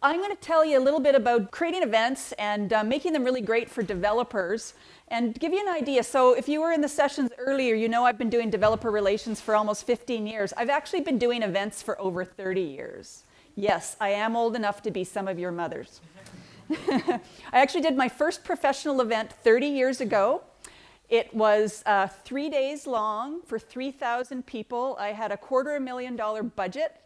I'm going to tell you a little bit about creating events and making them really great for developers and give you an idea. So if you were in the sessions earlier, you know I've been doing developer relations for almost 15 years. I've actually been doing events for over 30 years. Yes, I am old enough to be some of your mothers. I actually did my first professional event 30 years ago. It was 3 days long for 3,000 people. I had a $250,000 budget,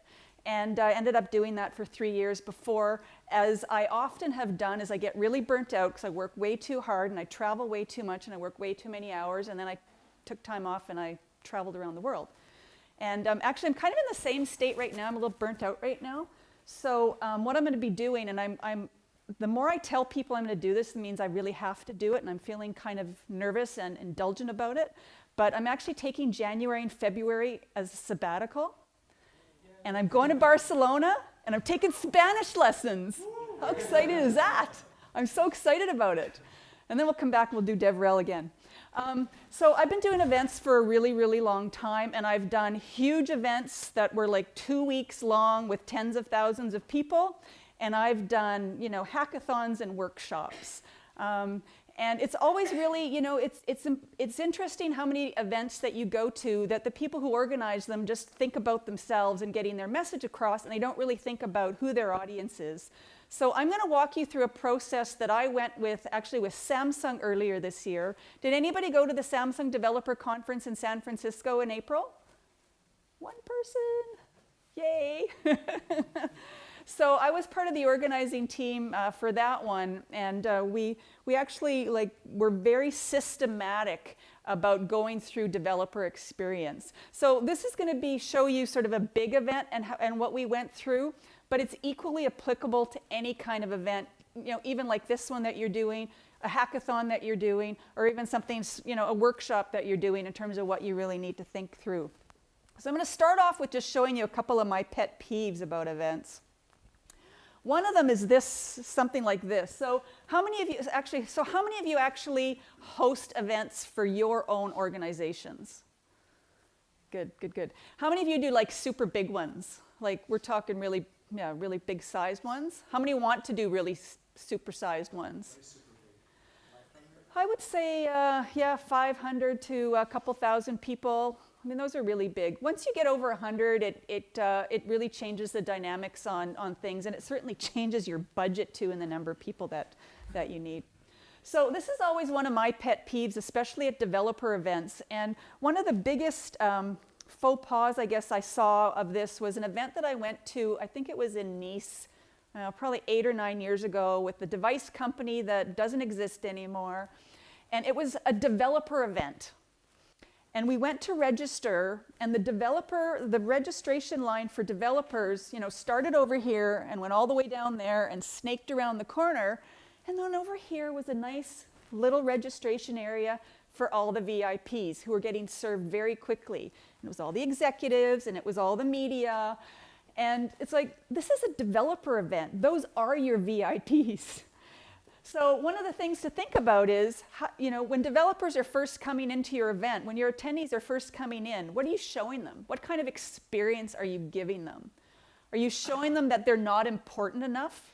and I ended up doing that for 3 years before, as I often have done, as I get really burnt out because I work way too hard and I travel way too much and I work way too many hours, and then I took time off and I traveled around the world. And actually, I'm kind of in the same state right now. I'm a little burnt out right now. So what I'm going to be doing, and the more I tell people I'm going to do this, it means I really have to do it, and I'm feeling kind of nervous and indulgent about it. But I'm actually taking January and February as a sabbatical, and I'm going to Barcelona, and I'm taking Spanish lessons. How excited is that? I'm so excited about it. And then we'll come back and we'll do DevRel again. So I've been doing events for a really, really long time, and I've done huge events that were like 2 weeks long with tens of thousands of people, and I've done, hackathons and workshops. And it's always really, it's interesting how many events that you go to that the people who organize them just think about themselves and getting their message across, and they don't really think about who their audience is. So I'm going to walk you through a process that I went with, actually with Samsung earlier this year. Did anybody go to the Samsung Developer Conference in San Francisco in April? One person? Yay! So I was part of the organizing team for that one, and we actually were very systematic about going through developer experience. So this is going to show you sort of a big event and what we went through, but it's equally applicable to any kind of event, even like this one that you're doing, a hackathon that you're doing, or even something, a workshop that you're doing in terms of what you really need to think through. So I'm going to start off with just showing you a couple of my pet peeves about events. One of them is something like this. So how many of you actually host events for your own organizations? Good, good, good. How many of you do like super big ones? Like we're talking really big sized ones. How many want to do really super sized ones? I would say, 500 to a couple thousand people. I mean, those are really big. Once you get over 100, it really changes the dynamics on things, and it certainly changes your budget too and the number of people that you need. So this is always one of my pet peeves, especially at developer events. And one of the biggest faux pas, I guess, I saw of this was an event that I went to, I think it was in Nice, probably 8 or 9 years ago, with the device company that doesn't exist anymore. And it was a developer event. And we went to register, and the registration line for developers, started over here and went all the way down there and snaked around the corner. And then over here was a nice little registration area for all the VIPs who were getting served very quickly. And it was all the executives, and it was all the media. And it's like, this is a developer event. Those are your VIPs. So one of the things to think about is, when developers are first coming into your event, when your attendees are first coming in, what are you showing them? What kind of experience are you giving them? Are you showing them that they're not important enough,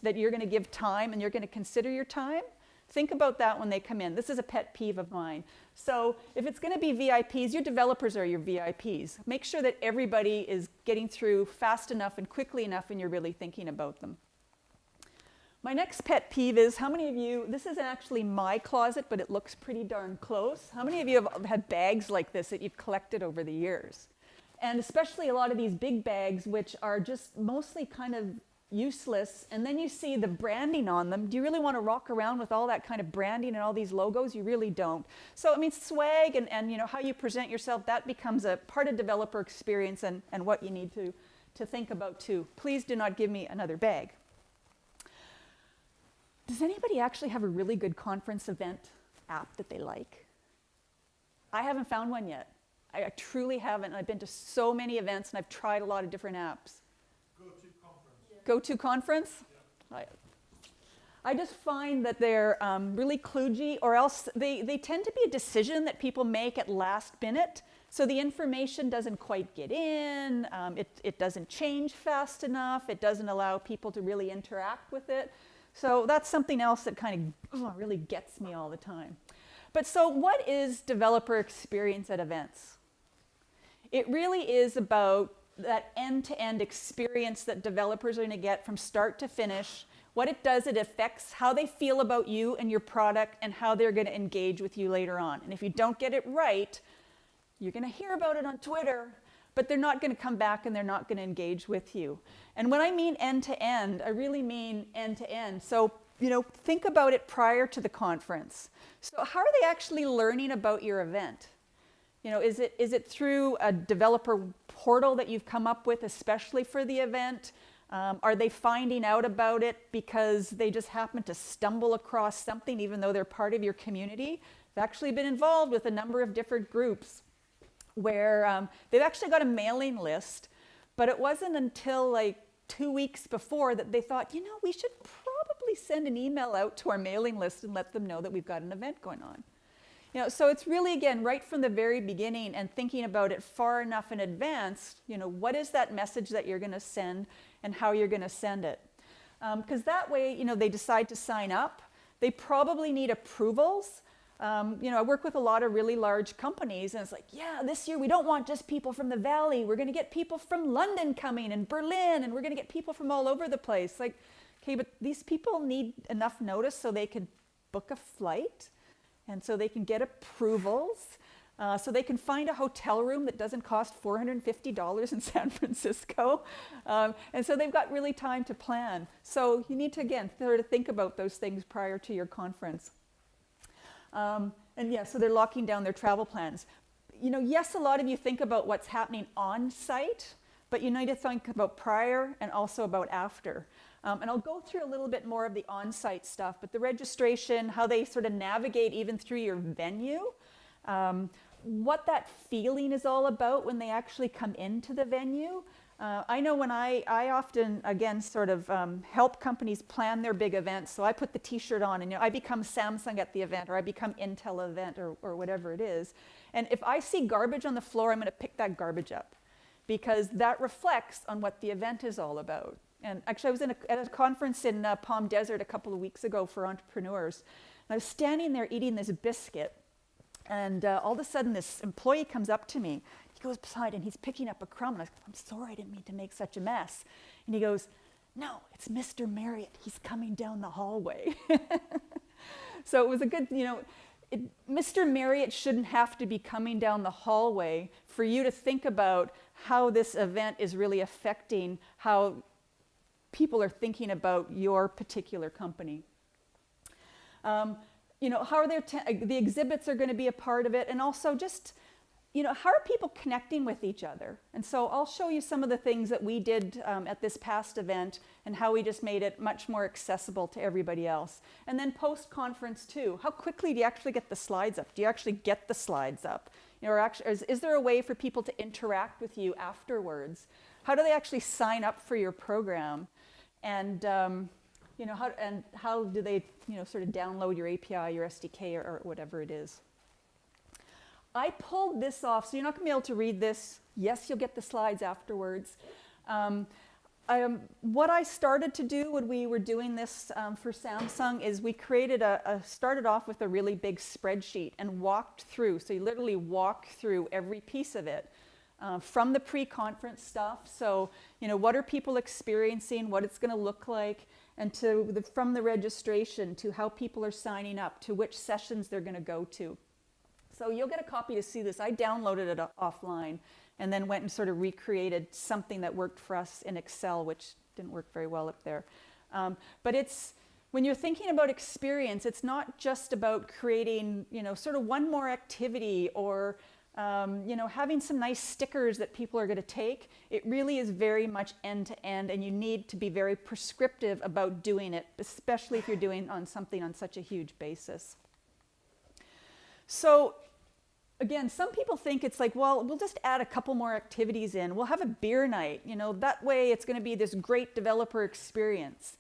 that you're going to give time and you're going to consider your time? Think about that when they come in. This is a pet peeve of mine. So if it's going to be VIPs, your developers are your VIPs. Make sure that everybody is getting through fast enough and quickly enough and you're really thinking about them. My next pet peeve is, how many of you, this isn't actually my closet, but it looks pretty darn close. How many of you have had bags like this that you've collected over the years? And especially a lot of these big bags, which are just mostly kind of useless, and then you see the branding on them. Do you really want to rock around with all that kind of branding and all these logos? You really don't. So, I mean, swag and how you present yourself, that becomes a part of developer experience and what you need to think about too. Please do not give me another bag. Does anybody actually have a really good conference event app that they like? I haven't found one yet. I truly haven't. I've been to so many events and I've tried a lot of different apps. Go-to conference? Yeah. I just find that they're really kludgy, or else they tend to be a decision that people make at last minute. So the information doesn't quite get in, it doesn't change fast enough, it doesn't allow people to really interact with it. So that's something else that kind of really gets me all the time. But so what is developer experience at events? It really is about that end-to-end experience that developers are going to get from start to finish. What it does, it affects how they feel about you and your product and how they're going to engage with you later on. And if you don't get it right, you're going to hear about it on Twitter, but they're not going to come back and they're not going to engage with you. And when I mean end-to-end, I really mean end-to-end. So, think about it prior to the conference. So how are they actually learning about your event? Is it through a developer portal that you've come up with especially for the event? Are they finding out about it because they just happen to stumble across something even though they're part of your community? I've actually been involved with a number of different groups where they've actually got a mailing list, but it wasn't until like 2 weeks before that they thought, we should probably send an email out to our mailing list and let them know that we've got an event going on. So it's really, again, right from the very beginning and thinking about it far enough in advance, what is that message that you're going to send and how you're going to send it. Because that way, they decide to sign up. They probably need approvals. I work with a lot of really large companies, and it's like, yeah, this year we don't want just people from the Valley. We're going to get people from London coming and Berlin, and we're going to get people from all over the place. Like, okay, but these people need enough notice so they can book a flight, and so they can get approvals, so they can find a hotel room that doesn't cost $450 in San Francisco. And so they've got really time to plan. So you need to, again, sort of think about those things prior to your conference. And yeah, so they're locking down their travel plans. Yes, a lot of you think about what's happening on site, but you need to think about prior and also about after. And I'll go through a little bit more of the on-site stuff, but the registration, how they sort of navigate even through your venue, what that feeling is all about when they actually come into the venue. I know when I often, again, sort of help companies plan their big events. So I put the t-shirt on and I become Samsung at the event, or I become Intel event, or whatever it is. And if I see garbage on the floor, I'm going to pick that garbage up because that reflects on what the event is all about. And actually, I was at a conference in Palm Desert a couple of weeks ago for entrepreneurs. And I was standing there eating this biscuit. And all of a sudden, this employee comes up to me. He goes beside and he's picking up a crumb. And I said, I'm sorry, I didn't mean to make such a mess. And he goes, no, it's Mr. Marriott. He's coming down the hallway. So it was a good, Mr. Marriott shouldn't have to be coming down the hallway for you to think about how this event is really affecting how people are thinking about your particular company. How are the exhibits are going to be a part of it, and also just, how are people connecting with each other? And so I'll show you some of the things that we did at this past event and how we just made it much more accessible to everybody else. And then post-conference too, how quickly do you actually get the slides up? Do you actually get the slides up? Or actually, is there a way for people to interact with you afterwards? How do they actually sign up for your program? And how do they sort of download your API, your SDK, or whatever it is? I pulled this off, so you're not going to be able to read this. Yes, you'll get the slides afterwards. What I started to do when we were doing this for Samsung is we created started off with a really big spreadsheet and walked through. So you literally walk through every piece of it. From the pre-conference stuff, so what are people experiencing, what it's going to look like, and from the registration to how people are signing up, to which sessions they're going to go to. So you'll get a copy to see this. I downloaded it offline and then went and sort of recreated something that worked for us in Excel, which didn't work very well up there. But when you're thinking about experience, it's not just about creating sort of one more activity or having some nice stickers that people are going to take. It really is very much end-to-end, and you need to be very prescriptive about doing it, especially if you're doing something on such a huge basis. So again, some people think it's like, well, we'll just add a couple more activities in. We'll have a beer night. That way it's going to be this great developer experience.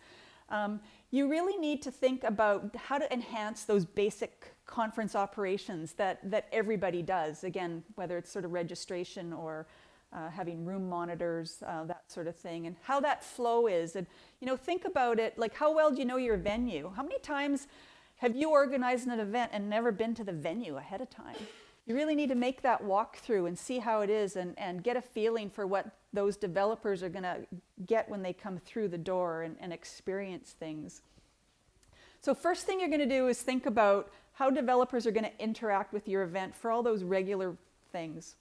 You really need to think about how to enhance those basic conference operations that everybody does. Again, whether it's sort of registration or having room monitors, that sort of thing, and how that flow is. And think about it, like how well do you know your venue? How many times have you organized an event and never been to the venue ahead of time? You really need to make that walkthrough and see how it is and get a feeling for what those developers are going to get when they come through the door and experience things. So first thing you're going to do is think about how developers are going to interact with your event for all those regular things.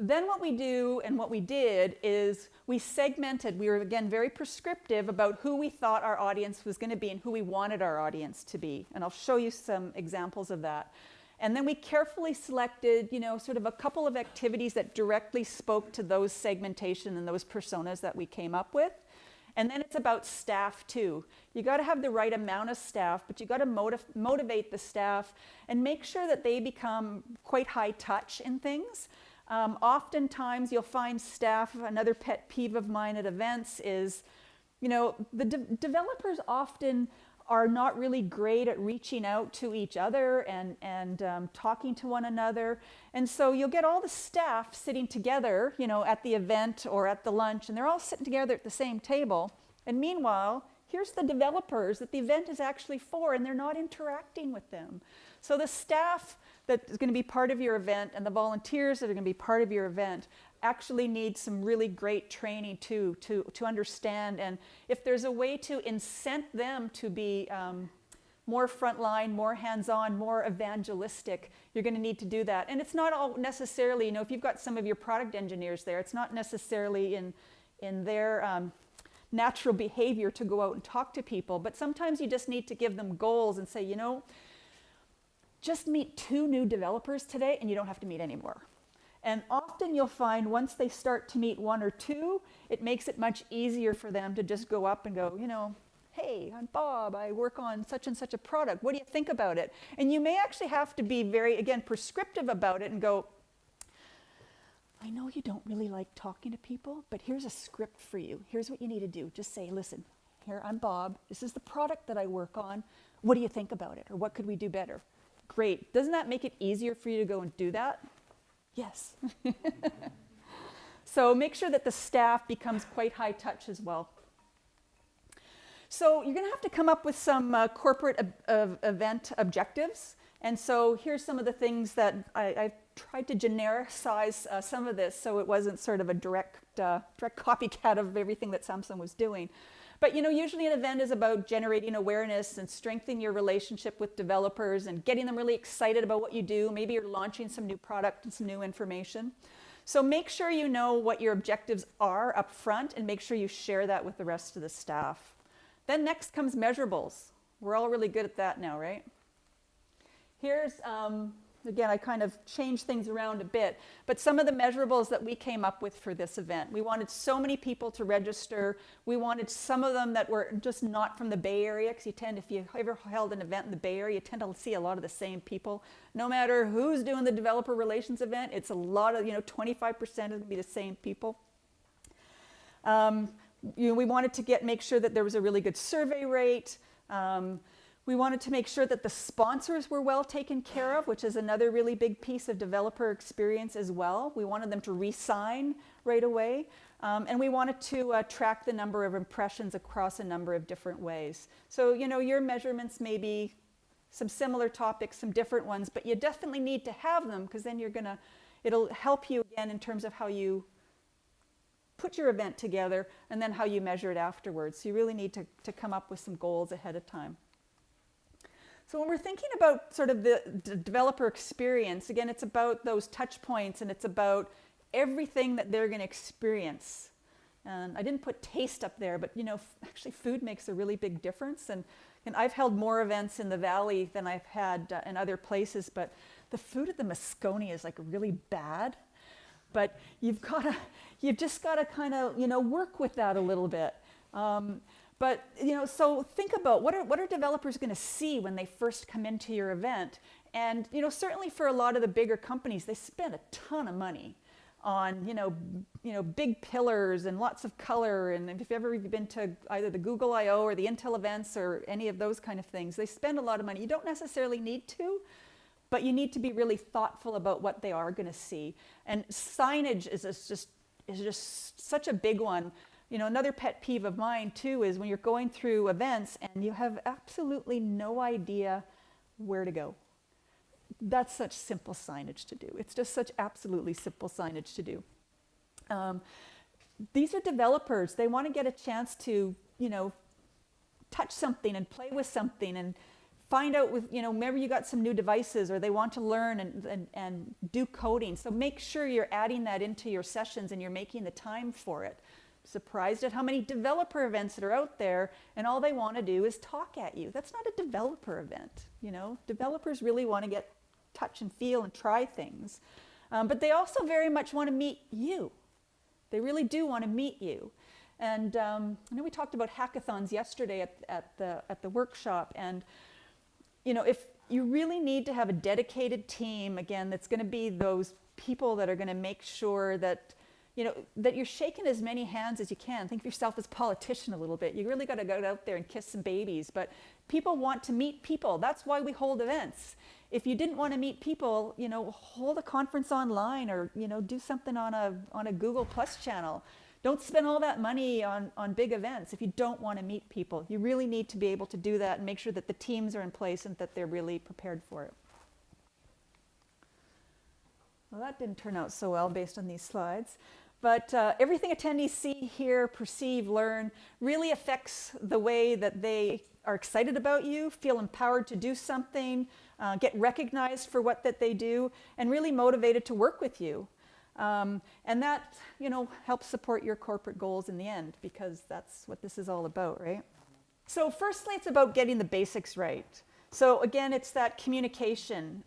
Then what we do and what we did is we segmented. We were, again, very prescriptive about who we thought our audience was going to be and who we wanted our audience to be. And I'll show you some examples of that. And then we carefully selected, sort of a couple of activities that directly spoke to those segmentation and those personas that we came up with. And then it's about staff too. You got to have the right amount of staff, but you got to motivate the staff and make sure that they become quite high touch in things. Oftentimes you'll find staff, another pet peeve of mine at events is, the developers often are not really great at reaching out to each other and talking to one another. And so you'll get all the staff sitting together, at the event or at the lunch, and they're all sitting together at the same table. And meanwhile, here's the developers that the event is actually for, and they're not interacting with them. So the staff that is going to be part of your event and the volunteers that are going to be part of your event actually need some really great training too, to understand. And if there's a way to incent them to be more frontline, more hands-on, more evangelistic, you're going to need to do that. And it's not all necessarily, if you've got some of your product engineers there, it's not necessarily in their natural behavior to go out and talk to people, but sometimes you just need to give them goals and say, just meet 2 new developers today and you don't have to meet any more. And often you'll find once they start to meet 1 or 2, it makes it much easier for them to just go up and go, hey, I'm Bob, I work on such and such a product. What do you think about it? And you may actually have to be very, again, prescriptive about it and go, I know you don't really like talking to people, but here's a script for you. Here's what you need to do. Just say, listen, here, I'm Bob. This is the product that I work on. What do you think about it? Or what could we do better? Great. Doesn't that make it easier for you to go and do that? Yes. So make sure that the staff becomes quite high touch as well. So you're going to have to come up with some corporate event objectives. And so here's some of the things that I tried to genericize some of this so it wasn't sort of a direct copycat of everything that Samsung was doing. But usually an event is about generating awareness and strengthening your relationship with developers and getting them really excited about what you do. Maybe you're launching some new product and some new information. So make sure you know what your objectives are up front and make sure you share that with the rest of the staff. Then next comes measurables. We're all really good at that now, right? Here's, again, I kind of changed things around a bit, but some of the measurables that we came up with for this event. We wanted so many people to register. We wanted some of them that were just not from the Bay Area, because if you ever held an event in the Bay Area, you tend to see a lot of the same people. No matter who's doing the developer relations event, it's a lot of, 25% is going to be the same people. We wanted to make sure that there was a really good survey rate. We wanted to make sure that the sponsors were well taken care of, which is another really big piece of developer experience as well. We wanted them to re-sign right away. And we wanted to track the number of impressions across a number of different ways. So, your measurements may be some similar topics, some different ones, but you definitely need to have them because then it'll help you again in terms of how you put your event together and then how you measure it afterwards. So you really need to come up with some goals ahead of time. So when we're thinking about sort of the developer experience, again, it's about those touch points and it's about everything that they're going to experience. And I didn't put taste up there, but actually food makes a really big difference. And I've held more events in the Valley than I've had in other places, but the food at the Moscone is like really bad. But you've just got to kind of, work with that a little bit. But, so think about what are developers going to see when they first come into your event? And, certainly for a lot of the bigger companies, they spend a ton of money. on, big pillars and lots of color. And if you've ever been to either the Google I/O or the Intel events or any of those kind of things, they spend a lot of money. You don't necessarily need to, but you need to be really thoughtful about what they are going to see. And signage is just such a big one. Another pet peeve of mine too is when you're going through events and you have absolutely no idea where to go. That's such simple signage to do. It's just such absolutely simple signage to do. These are developers. They want to get a chance to, touch something and play with something and find out with, maybe you got some new devices or they want to learn and do coding. So make sure you're adding that into your sessions and you're making the time for it. Surprised at how many developer events that are out there and all they want to do is talk at you. That's not a developer event. Developers really want to get touch and feel and try things. But they also very much want to meet you. They really do want to meet you. And I know we talked about hackathons yesterday at the workshop. And if you really need to have a dedicated team, again, that's going to be those people that are going to make sure that that you're shaking as many hands as you can. Think of yourself as a politician a little bit. You really got to go out there and kiss some babies. But people want to meet people. That's why we hold events. If you didn't want to meet people, hold a conference online or, do something on a Google Plus channel. Don't spend all that money on big events if you don't want to meet people. You really need to be able to do that and make sure that the teams are in place and that they're really prepared for it. Well, that didn't turn out so well based on these slides. But everything attendees see, hear, perceive, learn really affects the way that they are excited about you, feel empowered to do something, get recognized for what that they do, and really motivated to work with you. And that, helps support your corporate goals in the end, because that's what this is all about, right? So firstly, it's about getting the basics right. So again, it's that communication.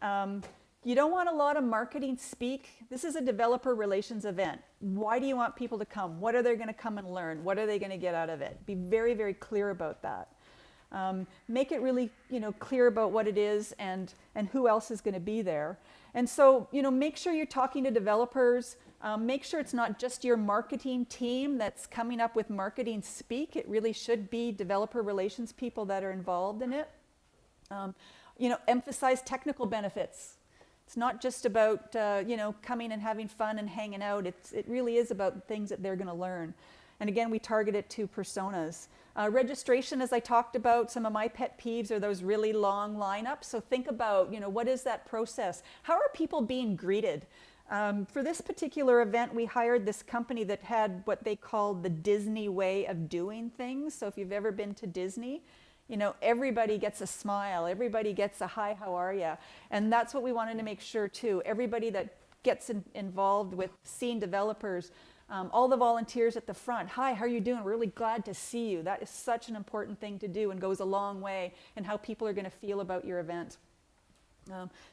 You don't want a lot of marketing speak. This is a developer relations event. Why do you want people to come? What are they going to come and learn? What are they going to get out of it? Be very, very clear about that. Make it really, clear about what it is and who else is going to be there. And so, make sure you're talking to developers. Make sure it's not just your marketing team that's coming up with marketing speak. It really should be developer relations people that are involved in it. Emphasize technical benefits. It's not just about, coming and having fun and hanging out. It really is about things that they're going to learn. And again, we target it to personas. Registration, as I talked about, some of my pet peeves are those really long lineups. So think about, what is that process? How are people being greeted? For this particular event, we hired this company that had what they called the Disney way of doing things. So if you've ever been to Disney, everybody gets a smile, everybody gets a hi, how are you? And that's what we wanted to make sure too. Everybody that gets involved with seeing developers, all the volunteers at the front, hi, how are you doing? We're really glad to see you. That is such an important thing to do and goes a long way in how people are going to feel about your event.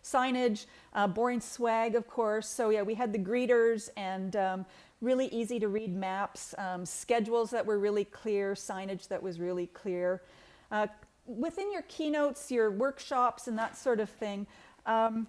Signage, boring swag, of course. So yeah, we had the greeters and really easy to read maps, schedules that were really clear, signage that was really clear. Within your keynotes, your workshops, and that sort of thing, I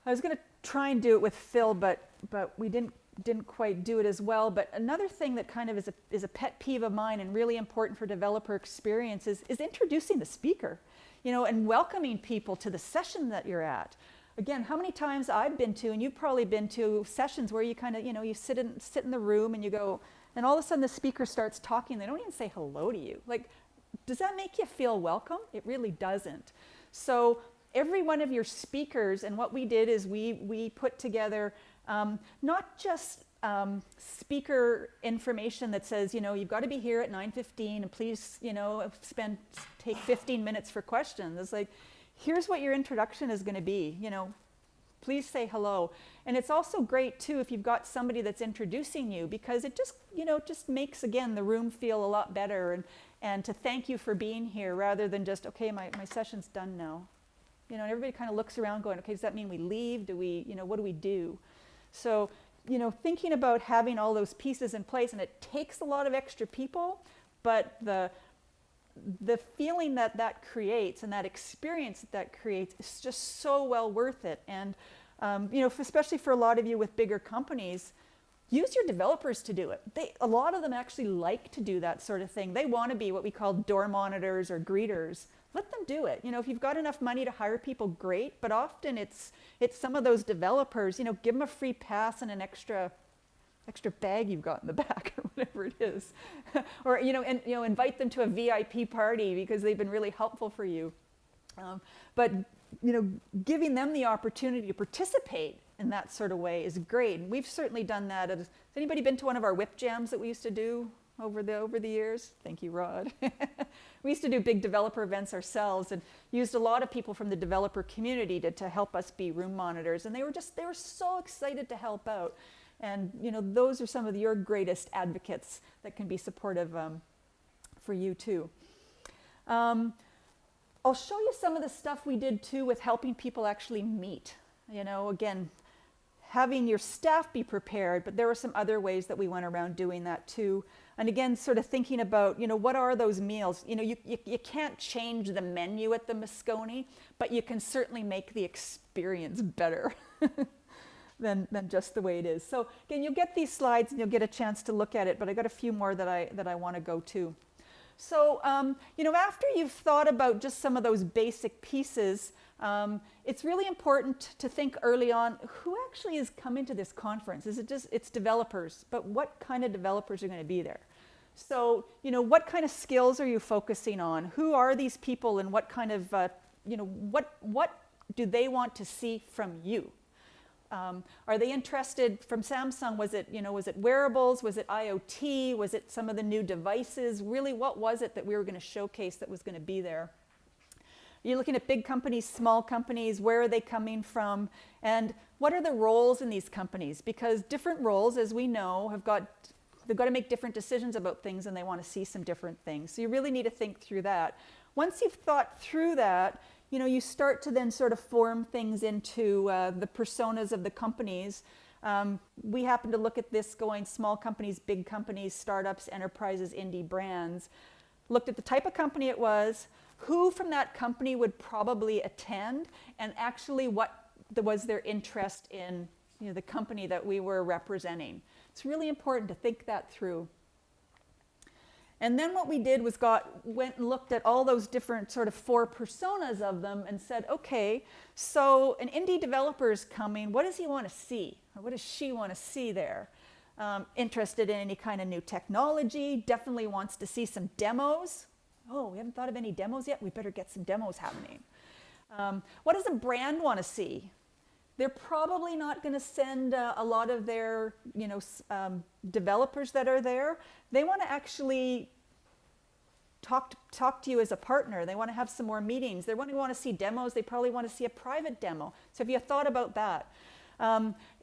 was going to try and do it with Phil, but we didn't quite do it as well. But another thing that kind of is a pet peeve of mine and really important for developer experience is introducing the speaker, and welcoming people to the session that you're at. Again, how many times I've been to, and you've probably been to sessions where you kind of, you sit in the room and you go, and all of a sudden the speaker starts talking. They don't even say hello to you. Like, does that make you feel welcome? It really doesn't. So every one of your speakers, and what we did is we put together not just speaker information that says, you've got to be here at 9:15 and please, take 15 minutes for questions. It's like, here's what your introduction is going to be, please say hello. And it's also great too if you've got somebody that's introducing you, because it just makes, again, the room feel a lot better and to thank you for being here rather than just, okay, my session's done now. And everybody kind of looks around going, okay, does that mean we leave? Do we, what do we do? So, thinking about having all those pieces in place, and it takes a lot of extra people, but the feeling that creates and that experience that creates is just so well worth it. And Especially for a lot of you with bigger companies, use your developers to do it. A lot of them actually like to do that sort of thing. They want to be what we call door monitors or greeters. Let them do it. If you've got enough money to hire people, great. But often it's some of those developers. Give them a free pass and an extra bag you've got in the back or whatever it is, or invite them to a VIP party because they've been really helpful for you. But giving them the opportunity to participate in that sort of way is great. And we've certainly done that. Has anybody been to one of our whip jams that we used to do over the years? Thank you, Rod. We used to do big developer events ourselves and used a lot of people from the developer community to help us be room monitors. And they were so excited to help out. And those are some of your greatest advocates that can be supportive for you too. I'll show you some of the stuff we did too with helping people actually meet. Again, having your staff be prepared, but there were some other ways that we went around doing that too. And again, sort of thinking about, what are those meals? You can't change the menu at the Moscone, but you can certainly make the experience better than just the way it is. So again, you'll get these slides and you'll get a chance to look at it, but I got a few more that I want to go to. So, after you've thought about just some of those basic pieces, it's really important to think early on, who actually is coming to this conference? Is it just, it's developers, but what kind of developers are going to be there? So, what kind of skills are you focusing on? Who are these people and what kind of, what do they want to see from you? Are they interested from Samsung? Was it wearables? Was it IoT? Was it some of the new devices? Really, what was it that we were going to showcase that was going to be there? You're looking at big companies, small companies, where are they coming from? And what are the roles in these companies? Because different roles, as we know, they've got to make different decisions about things and they want to see some different things. So you really need to think through that. Once you've thought through that, you start to then sort of form things into the personas of the companies. We happen to look at this going small companies, big companies, startups, enterprises, indie brands. Looked at the type of company it was, who from that company would probably attend, and actually what was their interest in the company that we were representing. It's really important to think that through. And then what we did was went and looked at all those different sort of 4 personas of them and said, okay, so an indie developer is coming. What does he want to see? Or what does she want to see there? Interested in any kind of new technology, definitely wants to see some demos. Oh, we haven't thought of any demos yet? We better get some demos happening. What does a brand want to see? They're probably not going to send a lot of their, developers that are there. They want to actually talk to you as a partner. They want to have some more meetings. They want to see demos. They probably want to see a private demo. So have you thought about that?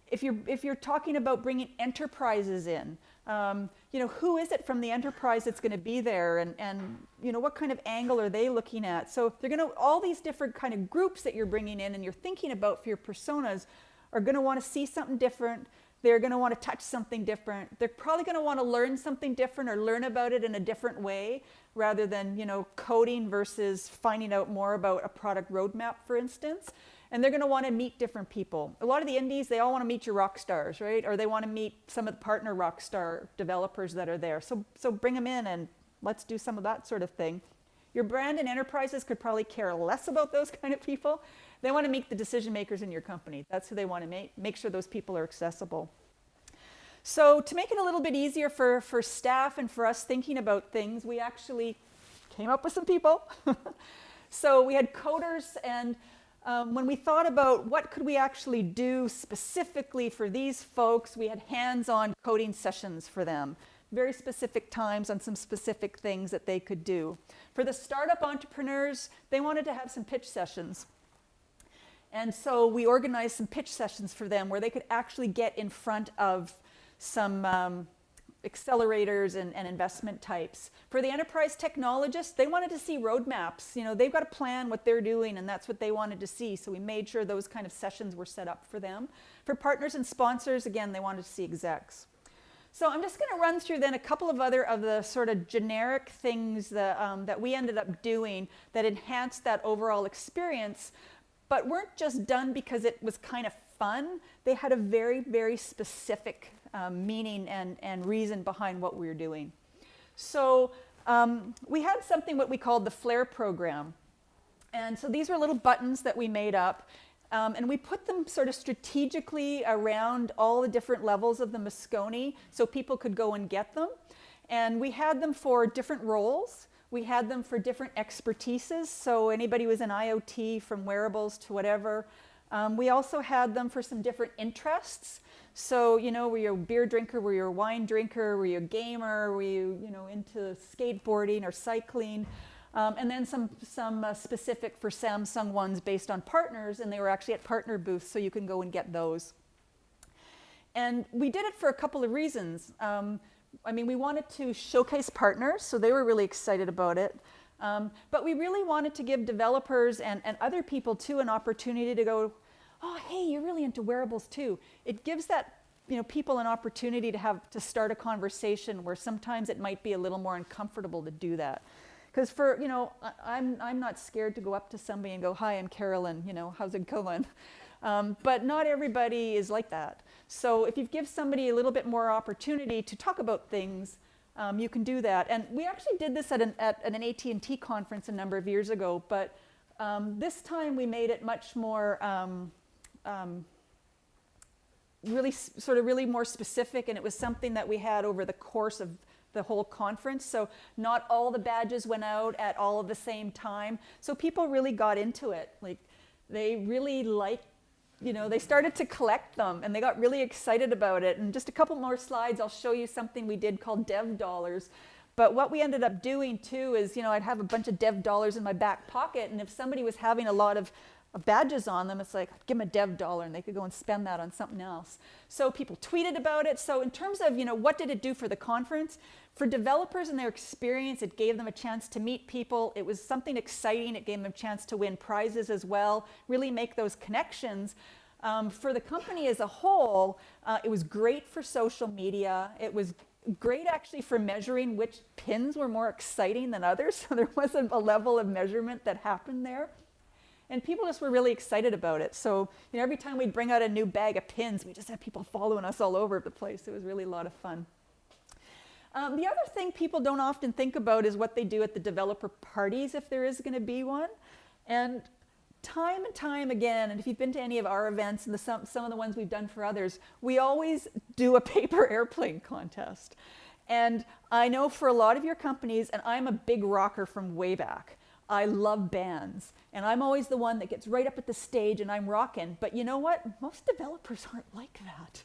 If you're talking about bringing enterprises in, who is it from the enterprise that's going to be there, and what kind of angle are they looking at? So they're going to, all these different kind of groups that you're bringing in and you're thinking about for your personas are going to want to see something different. They're going to want to touch something different. They're probably going to want to learn something different or learn about it in a different way rather than, coding versus finding out more about a product roadmap, for instance. And they're going to want to meet different people. A lot of the indies, they all want to meet your rock stars, right? Or they want to meet some of the partner rock star developers that are there. So bring them in and let's do some of that sort of thing. Your brand and enterprises could probably care less about those kind of people. They want to meet the decision makers in your company. That's who they want to make sure those people are accessible. So to make it a little bit easier for staff and for us thinking about things, we actually came up with some people. So we had coders, and when we thought about what could we actually do specifically for these folks, we had hands-on coding sessions for them, very specific times on some specific things that they could do. For the startup entrepreneurs, they wanted to have some pitch sessions. And so we organized some pitch sessions for them where they could actually get in front of some accelerators and investment types. For the enterprise technologists, they wanted to see roadmaps. They've got to plan what they're doing, and that's what they wanted to see. So we made sure those kind of sessions were set up for them. For partners and sponsors, again, they wanted to see execs. So I'm just going to run through then a couple of other of the sort of generic things that we ended up doing that enhanced that overall experience, but weren't just done because it was kind of fun. They had a very, very specific meaning and reason behind what we were doing. So we had something what we called the Flair program. And so these were little buttons that we made up. And we put them sort of strategically around all the different levels of the Moscone so people could go and get them. And we had them for different roles. We had them for different expertises. So anybody was in IoT, from wearables to whatever. We also had them for some different interests. So, you know, were you a beer drinker? Were you a wine drinker? Were you a gamer? Were you, into skateboarding or cycling? And then some specific for Samsung ones based on partners, and they were actually at partner booths, so you can go and get those. And we did it for a couple of reasons. We wanted to showcase partners, so they were really excited about it. But we really wanted to give developers and other people too an opportunity to go, oh, hey, you're really into wearables too. It gives that people an opportunity to start a conversation where sometimes it might be a little more uncomfortable to do that. Because I'm not scared to go up to somebody and go, hi, I'm Carolyn, how's it going? But not everybody is like that. So if you give somebody a little bit more opportunity to talk about things, you can do that. And we actually did this at an AT&T conference a number of years ago, but this time we made it much more really more specific, and it was something that we had over the course of the whole conference. So not all the badges went out at all at the same time. So people really got into it. Like they really they started to collect them and they got really excited about it. And just a couple more slides, I'll show you something we did called Dev Dollars. But what we ended up doing too is, I'd have a bunch of Dev Dollars in my back pocket, and if somebody was having a lot of badges on them, it's like, give them a Dev Dollar and they could go and spend that on something else. So people tweeted about it. So in terms of, what did it do for the conference? For developers and their experience, it gave them a chance to meet people. It was something exciting. It gave them a chance to win prizes as well, really make those connections. For the company as a whole, it was great for social media. It was great actually for measuring which pins were more exciting than others. So there was a level of measurement that happened there. And people just were really excited about it. So every time we'd bring out a new bag of pins, we just had people following us all over the place. It was really a lot of fun. The other thing people don't often think about is what they do at the developer parties, if there is going to be one. And time again, and if you've been to any of our events and some of the ones we've done for others, we always do a paper airplane contest. And I know for a lot of your companies, and I'm a big rocker from way back, I love bands. And I'm always the one that gets right up at the stage and I'm rocking. But you know what? Most developers aren't like that.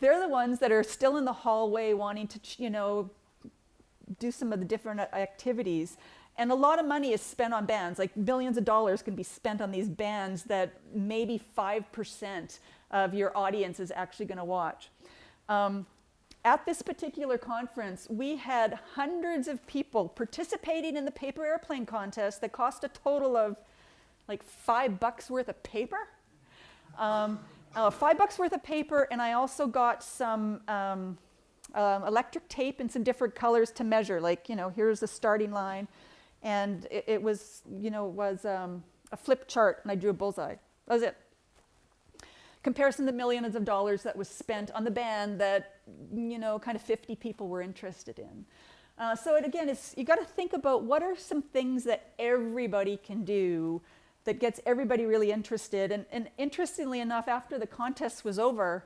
They're the ones that are still in the hallway wanting to, do some of the different activities. And a lot of money is spent on bands. Like millions of dollars can be spent on these bands that maybe 5% of your audience is actually going to watch. At this particular conference, we had hundreds of people participating in the paper airplane contest that cost a total of like $5 worth of paper. $5 worth of paper, and I also got some electric tape in some different colors to measure. Like, here's the starting line, and it was, a flip chart, and I drew a bullseye. That was it. Comparison to millions of dollars that was spent on the band that, kind of 50 people were interested in. So again, you got to think about what are some things that everybody can do that gets everybody really interested. And interestingly enough, after the contest was over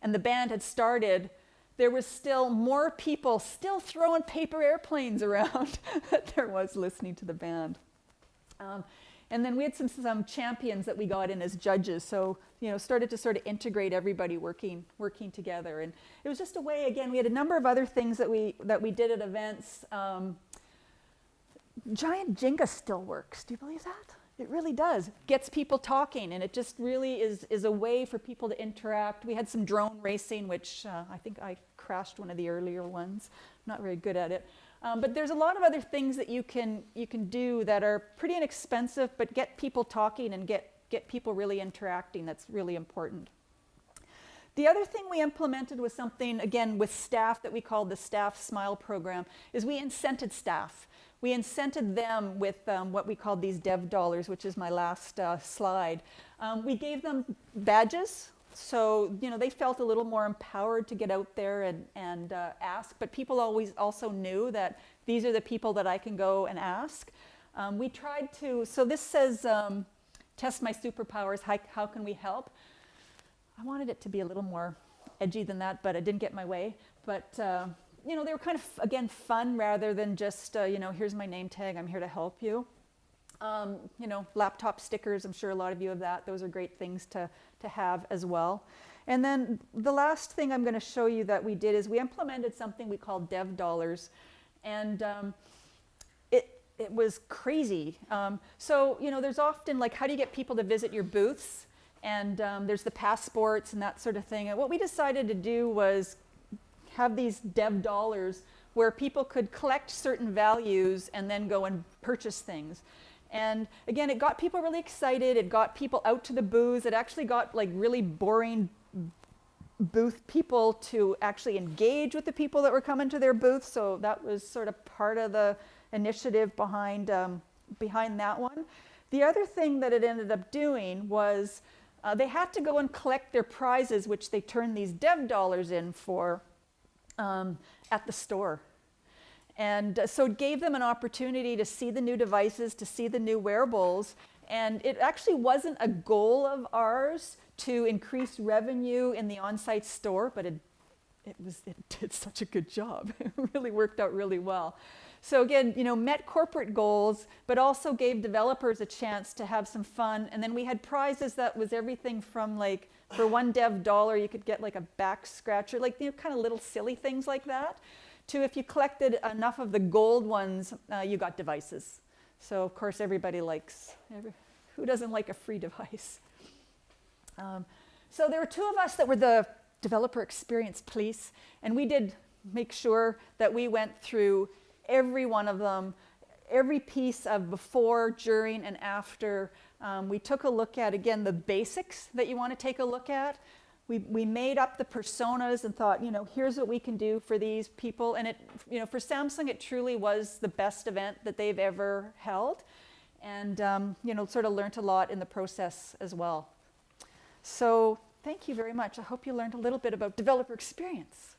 and the band had started, there was still more people still throwing paper airplanes around than there was listening to the band. And then we had some champions that we got in as judges. So, started to sort of integrate everybody working together. And it was just a way, again, we had a number of other things that we did at events. Giant Jenga still works. Do you believe that? It really does. Gets people talking, and it just really is a way for people to interact. We had some drone racing, which I think I crashed one of the earlier ones. I'm not very good at it. But there's a lot of other things that you can do that are pretty inexpensive, but get people talking and get people really interacting. That's really important. The other thing we implemented was something, again, with staff that we called the Staff Smile program, is we incented staff. we incented them with what we called these dev dollars, which is my last slide. We gave them badges, so they felt a little more empowered to get out there and ask. But people always also knew that these are the people that I can go and ask. We tried to. So this says, "Test my superpowers. How can we help?" I wanted it to be a little more edgy than that, but I didn't get my way. But they were kind of, again, fun rather than just, here's my name tag, I'm here to help you. Laptop stickers, I'm sure a lot of you have that. Those are great things to have as well. And then the last thing I'm going to show you that we did is we implemented something we call dev dollars. And it was crazy. So there's often, like, how do you get people to visit your booths? And there's the passports and that sort of thing. And what we decided to do was have these dev dollars where people could collect certain values and then go and purchase things. And again, it got people really excited. It got people out to the booths. It actually got like really boring booth people to actually engage with the people that were coming to their booths. So that was sort of part of the initiative behind that one. The other thing that it ended up doing was they had to go and collect their prizes, which they turned these dev dollars in for at the store. And so it gave them an opportunity to see the new devices, to see the new wearables. And it actually wasn't a goal of ours to increase revenue in the on-site store, but it did such a good job. It really worked out really well. So again, met corporate goals, but also gave developers a chance to have some fun. And then we had prizes that was everything from, like, for one dev dollar, you could get like a back scratcher, like, kind of little silly things like that, to if you collected enough of the gold ones, you got devices. So of course everybody likes, who doesn't like a free device? So there were two of us that were the developer experience police, and we did make sure that we went through every one of them, every piece of before, during, and after. We took a look at, again, the basics that you want to take a look at. We made up the personas and thought, here's what we can do for these people. And for Samsung, it truly was the best event that they've ever held. And, sort of learned a lot in the process as well. So thank you very much. I hope you learned a little bit about developer experience.